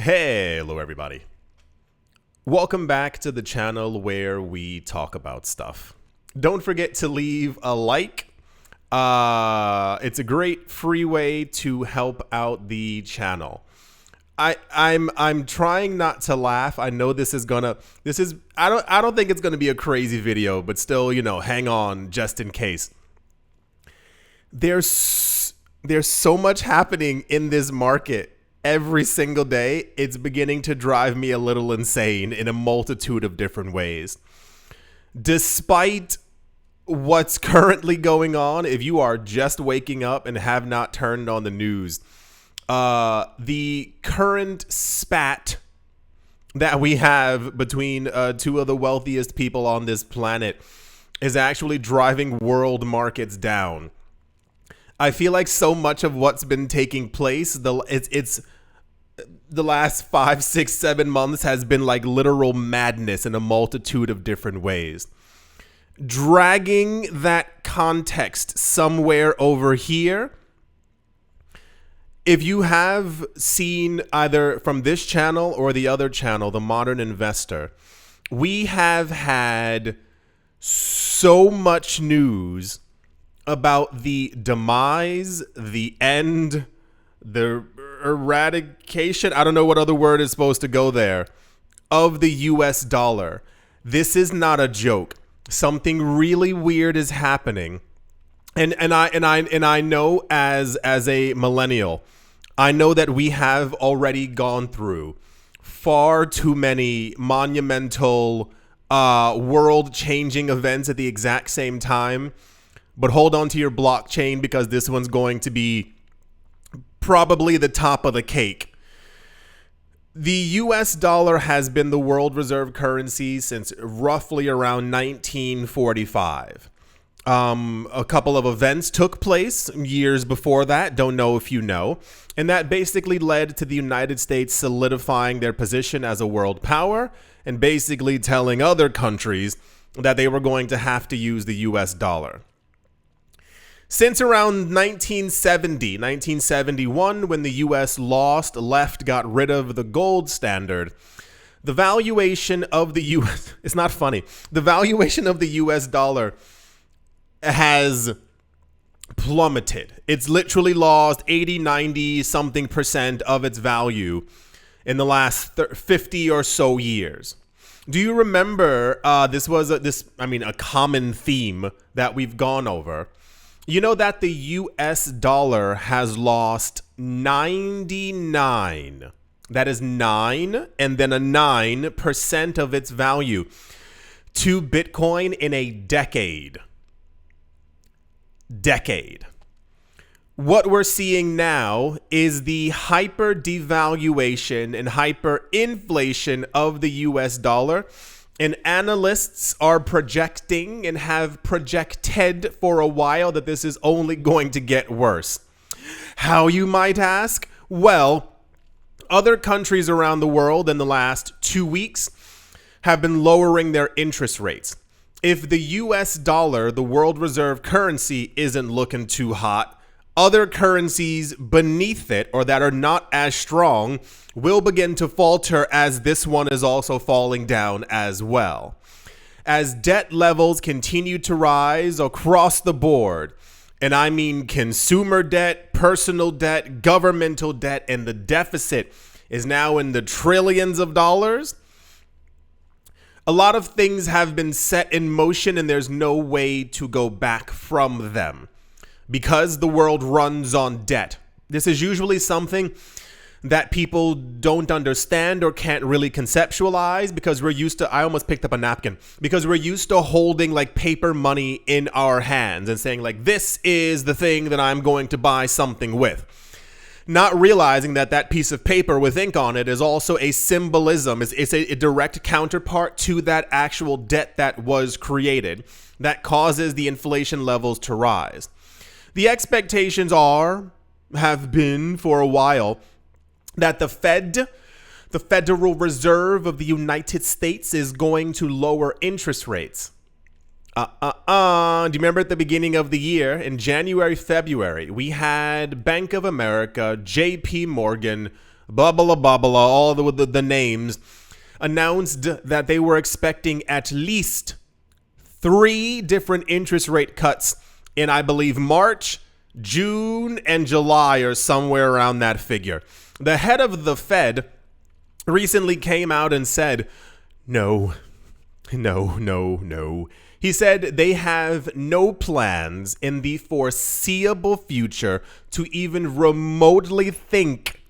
Hello everybody. Welcome back to the channel where we talk about stuff. Don't forget to leave a like. It's a great free way to help out the channel. I'm trying not to laugh. I know I don't think it's gonna be a crazy video, but still, hang on just in case. There's so much happening in this market. Every single day, it's beginning to drive me a little insane in a multitude of different ways. Despite what's currently going on, if you are just waking up and have not turned on the news, the current spat that we have between two of the wealthiest people on this planet is actually driving world markets down. I feel like so much of what's been taking place, it's the last 5, 6, 7 months has been like literal madness in a multitude of different ways. Dragging that context somewhere over here, if you have seen either from this channel or the other channel, The Modern Investor, we have had so much news about the demise, the end, the eradication, I don't know what other word is supposed to go there, of the US dollar. This is not a joke. Something really weird is happening. And I know as a millennial, I know that we have already gone through far too many monumental world-changing events at the exact same time. But hold on to your blockchain because this one's going to be probably the top of the cake. The US dollar has been the world reserve currency since roughly around 1945. A couple of events took place years before that, don't know if you know, and that basically led to the United States solidifying their position as a world power and basically telling other countries that they were going to have to use the US dollar. Since around 1970, 1971, when the US got rid of the gold standard, the valuation of the US, it's not funny, the valuation of the US dollar has plummeted. It's literally lost 80, 90 something % of its value in the last 50 or so years. Do you remember, this was a common theme that we've gone over. You know that the US dollar has lost 99, that is 9 and then a 9% of its value to Bitcoin in a decade. What we're seeing now is the hyper devaluation and hyperinflation of the US dollar. And analysts are projecting and have projected for a while that this is only going to get worse. How, you might ask? Well, other countries around the world in the last 2 weeks have been lowering their interest rates. If the US dollar, the world reserve currency, isn't looking too hot, other currencies beneath it or that are not as strong will begin to falter as this one is also falling down as well. As debt levels continue to rise across the board, and I mean consumer debt, personal debt, governmental debt, and the deficit is now in the trillions of dollars, a lot of things have been set in motion and there's no way to go back from them. Because the world runs on debt. This is usually something that people don't understand or can't really conceptualize because we're used to, I almost picked up a napkin, because we're used to holding like paper money in our hands and saying like, this is the thing that I'm going to buy something with. Not realizing that that piece of paper with ink on it is also a symbolism. It's a direct counterpart to that actual debt that was created that causes the inflation levels to rise. The expectations have been for a while, that the Federal Reserve of the United States is going to lower interest rates. Do you remember at the beginning of the year, in January, February, we had Bank of America, JP Morgan, blah, blah, blah, blah, all the names, announced that they were expecting at least 3 different interest rate cuts in, I believe, March, June, and July, or somewhere around that figure. The head of the Fed recently came out and said, no. He said they have no plans in the foreseeable future to even remotely think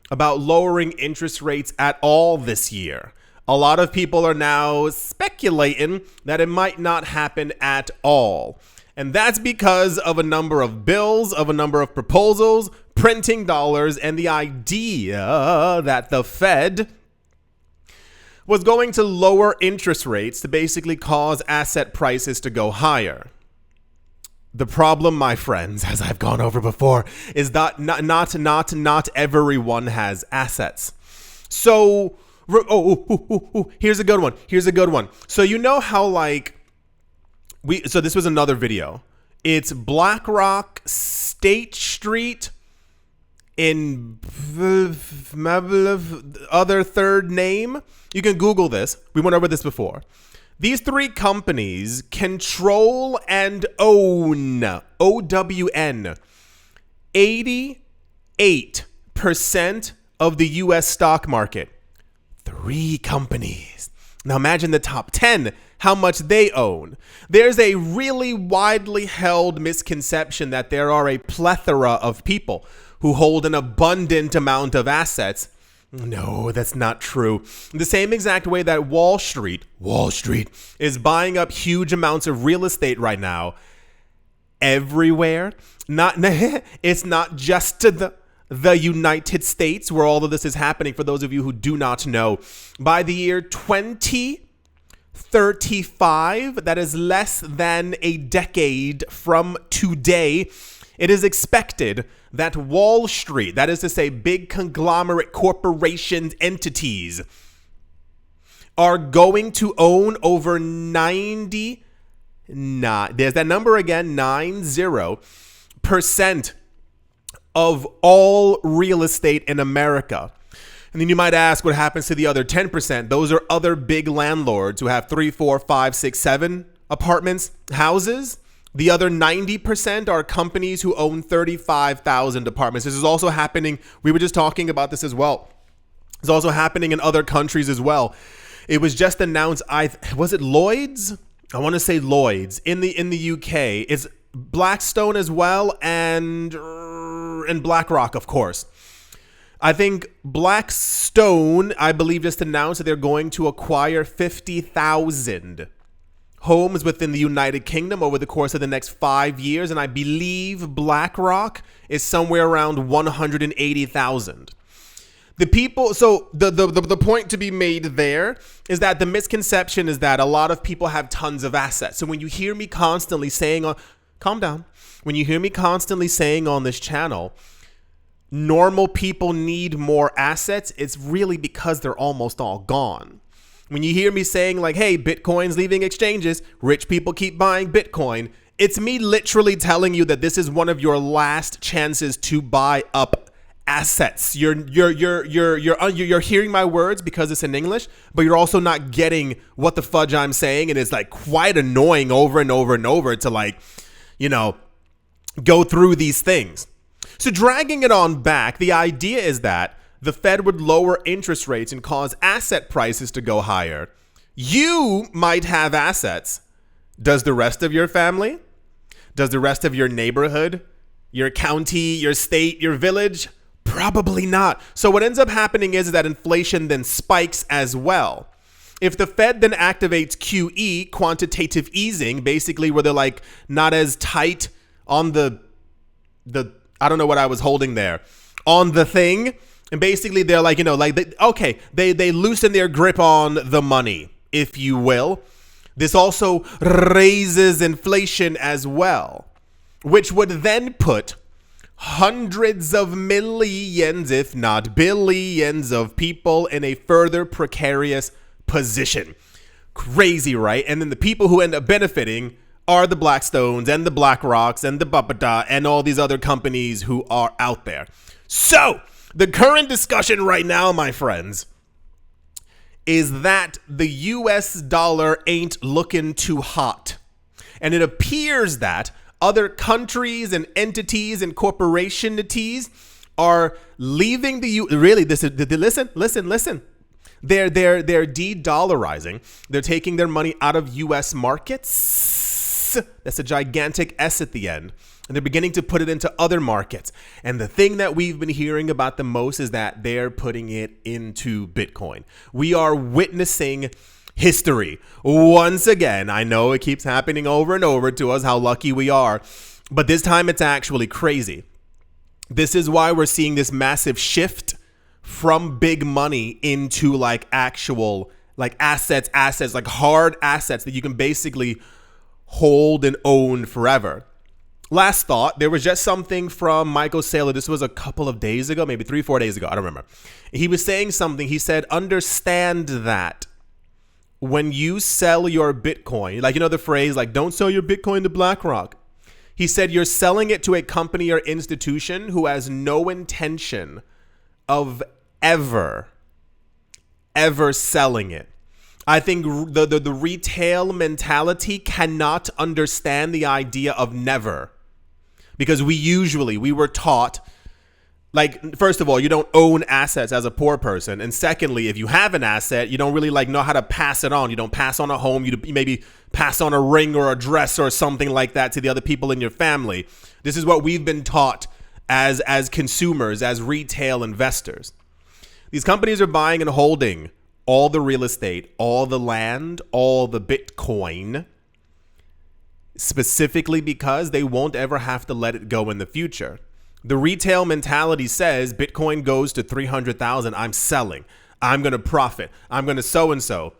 about lowering interest rates at all this year. A lot of people are now speculating that it might not happen at all. And that's because of a number of bills, of a number of proposals, printing dollars, and the idea that the Fed was going to lower interest rates to basically cause asset prices to go higher. The problem, my friends, as I've gone over before, is that not everyone has assets. So, here's a good one. So you know how so this was another video. It's BlackRock, State Street, in other third name. You can Google this. We went over this before. These 3 companies control and own, OWN, 88% of the U.S. stock market. 3 companies. Now imagine the top 10, how much they own. There's a really widely held misconception that there are a plethora of people who hold an abundant amount of assets. No, that's not true. The same exact way that Wall Street is buying up huge amounts of real estate right now. Everywhere. It's not just to the United States where all of this is happening, for those of you who do not know. By the year 2035, that is less than a decade from today, it is expected that Wall Street, that is to say big conglomerate corporations, entities, are going to own over 90, there's that number again, 90% of all real estate in America. And then you might ask, what happens to the other 10%? Those are other big landlords who have 3, 4, 5, 6, 7 apartments, houses. The other 90% are companies who own 35,000 apartments. This is also happening. We were just talking about this as well. It's also happening in other countries as well. It was just announced. Was it Lloyd's? I want to say Lloyd's in the UK. It's Blackstone as well, and BlackRock, of course. I think Blackstone, I believe, just announced that they're going to acquire 50,000 homes within the United Kingdom over the course of the next 5 years, and I believe BlackRock is somewhere around 180,000. The people, so the point to be made there is that the misconception is that a lot of people have tons of assets. So when you hear me constantly saying, calm down, when you hear me constantly saying on this channel, normal people need more assets, it's really because they're almost all gone. When you hear me saying like, hey, Bitcoin's leaving exchanges, rich people keep buying Bitcoin, it's me literally telling you that this is one of your last chances to buy up assets. You're hearing my words because it's in English, but you're also not getting what the fudge I'm saying, and it's like quite annoying over and over and over to go through these things. So dragging it on back, the idea is that the Fed would lower interest rates and cause asset prices to go higher. You might have assets. Does the rest of your family? Does the rest of your neighborhood, your county, your state, your village? Probably not. So what ends up happening is that inflation then spikes as well. If the Fed then activates QE, quantitative easing, basically where they're like not as tight on the I don't know what I was holding there, on the thing. And basically they're like, they loosen their grip on the money, if you will. This also raises inflation as well, which would then put hundreds of millions, if not billions, of people in a further precarious position. Crazy, right? And then the people who end up benefiting are the Blackstones and the BlackRocks and the Babada and all these other companies who are out there. So The current discussion right now, my friends, is that the US dollar ain't looking too hot. And it appears that other countries and entities and corporationities are leaving the really listen. They're de-dollarizing. They're taking their money out of US markets. That's a gigantic S at the end. And they're beginning to put it into other markets. And the thing that we've been hearing about the most is that they're putting it into Bitcoin. We are witnessing history once again. I know it keeps happening over and over to us, how lucky we are. But this time it's actually crazy. This is why we're seeing this massive shift from big money into like actual like assets, like hard assets that you can basically hold and own forever. Last thought, there was just something from Michael Saylor. This was a couple of days ago, maybe 3-4 days ago. I don't remember. He was saying something. He said, understand that when you sell your Bitcoin, like, you know, the phrase, like, don't sell your Bitcoin to BlackRock. He said, you're selling it to a company or institution who has no intention of ever selling it. I think the retail mentality cannot understand the idea of never. Because we were taught, like, first of all, you don't own assets as a poor person. And secondly, if you have an asset, you don't really like know how to pass it on. You don't pass on a home. You maybe pass on a ring or a dress or something like that to the other people in your family. This is what we've been taught as consumers, as retail investors. These companies are buying and holding all the real estate, all the land, all the Bitcoin, specifically because they won't ever have to let it go in the future. The retail mentality says Bitcoin goes to 300,000. I'm selling. I'm going to profit. I'm going to so-and-so.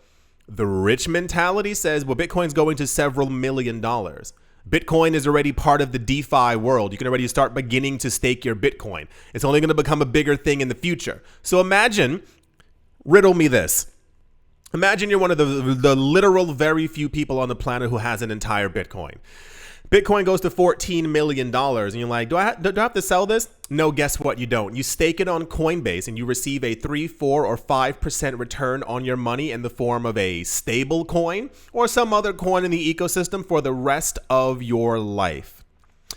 The rich mentality says, well, Bitcoin's going to several $1 million. Bitcoin is already part of the DeFi world. You can already start beginning to stake your Bitcoin. It's only going to become a bigger thing in the future. So imagine, riddle me this. Imagine you're one of the literal very few people on the planet who has an entire Bitcoin. Bitcoin goes to $14 million and you're like, do I have to sell this? No, guess what? You don't. You stake it on Coinbase and you receive a 3, 4, or 5% return on your money in the form of a stable coin or some other coin in the ecosystem for the rest of your life.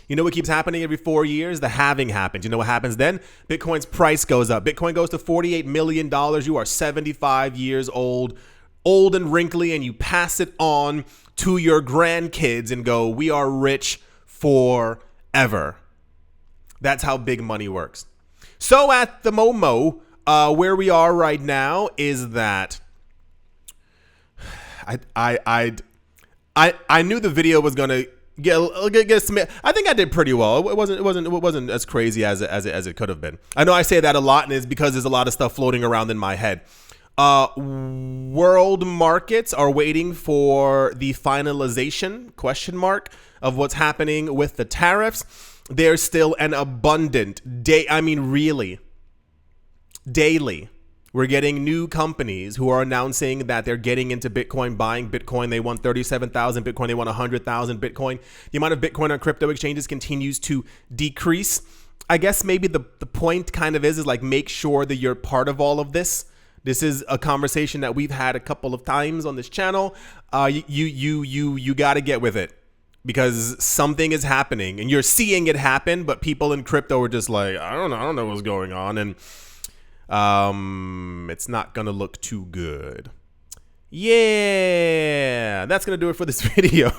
You know what keeps happening every 4 years? The halving happens. You know what happens then? Bitcoin's price goes up. Bitcoin goes to $48 million. You are 75 years old and wrinkly, and you pass it on to your grandkids and go, we are rich forever. That's how big money works. So at the Momo, where we are right now is that I knew the video was gonna get I think I did pretty well. It wasn't as crazy as it could have been. I know I say that a lot, and it's because there's a lot of stuff floating around in my head. World markets are waiting for the finalization of what's happening with the tariffs. There's still an abundant daily. We're getting new companies who are announcing that they're getting into Bitcoin, buying Bitcoin. They want 37,000 Bitcoin. They want 100,000 Bitcoin. The amount of Bitcoin on crypto exchanges continues to decrease. I guess maybe the point kind of is like, make sure that you're part of all of this. This is a conversation that we've had a couple of times on this channel. You got to get with it because something is happening and you're seeing it happen, but people in crypto are just like, I don't know what's going on. And it's not going to look too good. Yeah, that's going to do it for this video.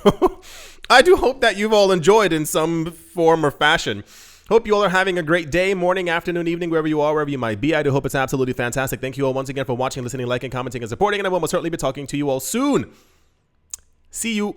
I do hope that you've all enjoyed in some form or fashion. Hope you all are having a great day, morning, afternoon, evening, wherever you are, wherever you might be. I do hope it's absolutely fantastic. Thank you all once again for watching, listening, liking, commenting, and supporting, and I will most certainly be talking to you all soon. See you.